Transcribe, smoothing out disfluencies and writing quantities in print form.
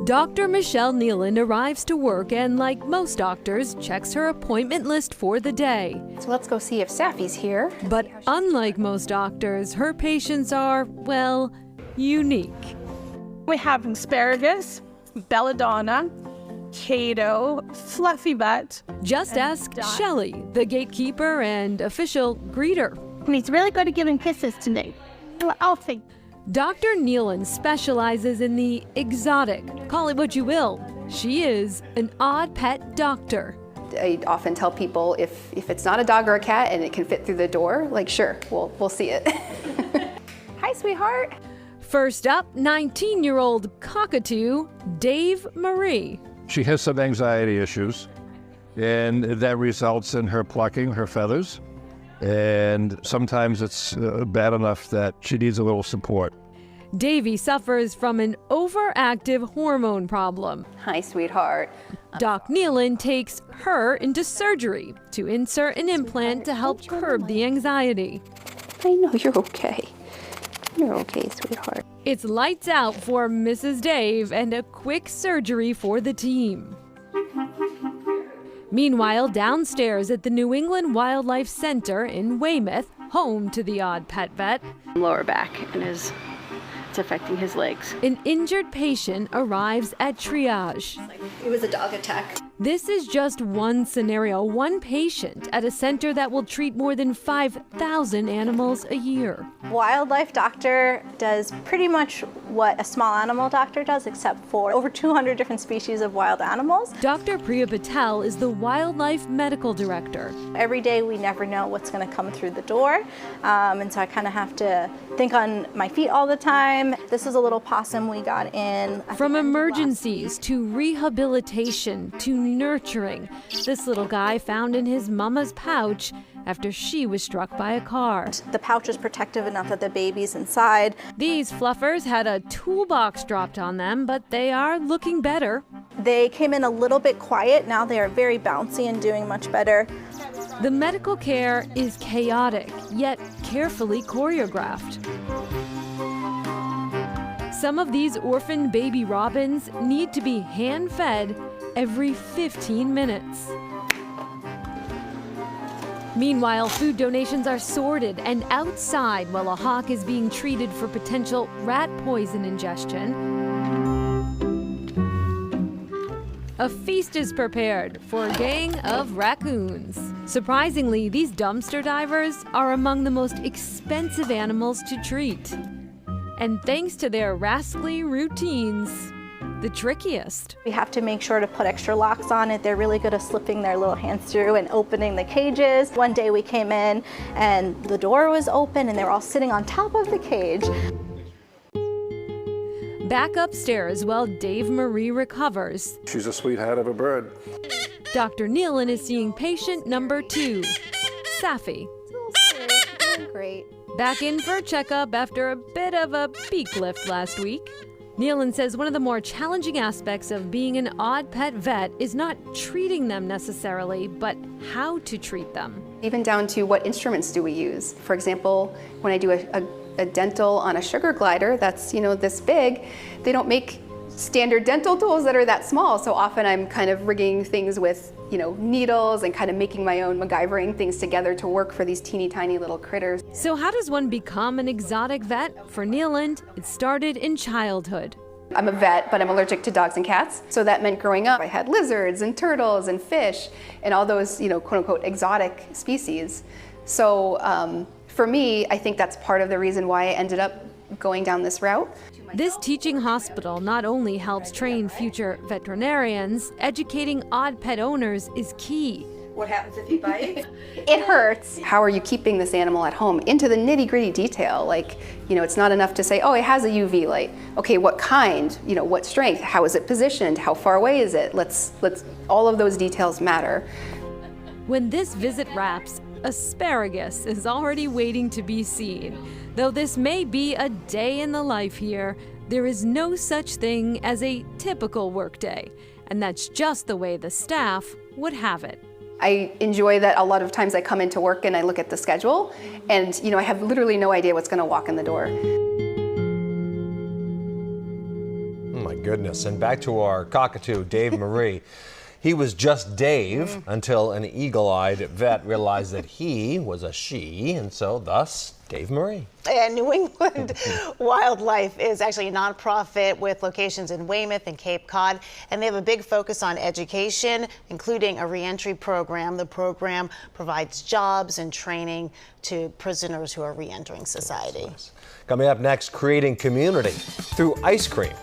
Dr. Michelle Nealand arrives to work and, like most doctors, checks her appointment list for the day. So let's go see if Safi's here. But unlike most doctors, her patients are, well, unique. We have asparagus, belladonna, Cato, fluffy butt. Just ask Shelley, the gatekeeper and official greeter. And he's really good at giving kisses today. I'll think. Dr. Nealand specializes in the exotic. Call it what you will. She is an odd pet doctor. I often tell people if it's not a dog or a cat and it can fit through the door, like sure, we'll see it. Hi, sweetheart. First up, 19-year-old cockatoo, Dave Marie. She has some anxiety issues, and that results in her plucking her feathers. And sometimes it's bad enough that she needs a little support. Davy suffers from an overactive hormone problem. Hi, sweetheart. Doc Nealand takes her into surgery to insert an implant to help curb the anxiety. I know you're okay. You're okay, sweetheart. It's lights out for Mrs. Dave and a quick surgery for the team. Meanwhile, downstairs at the New England Wildlife Center in Weymouth, home to the odd pet vet, lower back, and it's affecting his legs. An injured patient arrives at triage. It was a dog attack. This is just one scenario, one patient at a center that will treat more than 5,000 animals a year. Wildlife doctor does pretty much what a small animal doctor does, except for over 200 different species of wild animals. Dr. Priya Patel is the wildlife medical director. Every day we never know what's going to come through the door, and so I kind of have to think on my feet all the time. This is a little possum we got in. From emergencies to rehabilitation to nurturing, this little guy found in his mama's pouch after she was struck by a car. The pouch is protective enough that the baby's inside. These fluffers had a toolbox dropped on them, but they are looking better. They came in a little bit quiet. Now they are very bouncy and doing much better. The medical care is chaotic, yet carefully choreographed. Some of these orphaned baby robins need to be hand-fed every 15 minutes. Meanwhile, food donations are sorted and outside while a hawk is being treated for potential rat poison ingestion. A feast is prepared for a gang of raccoons. Surprisingly, these dumpster divers are among the most expensive animals to treat. And thanks to their rascally routines, the trickiest. We have to make sure to put extra locks on it. They're really good at slipping their little hands through and opening the cages. One day we came in and the door was open and they were all sitting on top of the cage. Back upstairs while Dave Marie recovers. She's a sweetheart of a bird. Dr. Nealand is seeing patient number 2, Safi. Great. Back in for a checkup after a bit of a beak lift last week. Nealand says one of the more challenging aspects of being an odd pet vet is not treating them necessarily, but how to treat them. Even down to what instruments do we use. For example, when I do a dental on a sugar glider that's, this big, they don't make standard dental tools that are that small. So often I'm kind of rigging things with, needles and kind of making my own MacGyvering things together to work for these teeny tiny little critters. So how does one become an exotic vet? For Nealand, it started in childhood. I'm a vet, but I'm allergic to dogs and cats. So that meant growing up, I had lizards and turtles and fish and all those, quote unquote, exotic species. So for me, I think that's part of the reason why I ended up going down this route. This teaching hospital not only helps train future veterinarians, educating odd pet owners is key. What happens if he bites? It hurts. How are you keeping this animal at home? Into the nitty-gritty detail. Like, it's not enough to say, oh, it has a UV light. Okay, what kind? What strength? How is it positioned? How far away is it? Let's all of those details matter. When this visit wraps, asparagus is already waiting to be seen. Though this may be a day in the life here, there is no such thing as a typical workday, and that's just the way the staff would have it. I enjoy that a lot of times I come into work and I look at the schedule and, I have literally no idea what's going to walk in the door. my goodness. And back to our cockatoo, Dave Marie. He was just Dave until an eagle-eyed vet realized that he was a she, and so thus Dave Marie. And New England Wildlife is actually a nonprofit with locations in Weymouth and Cape Cod, and they have a big focus on education, including a reentry program. The program provides jobs and training to prisoners who are reentering society. Coming up next, creating community through ice cream.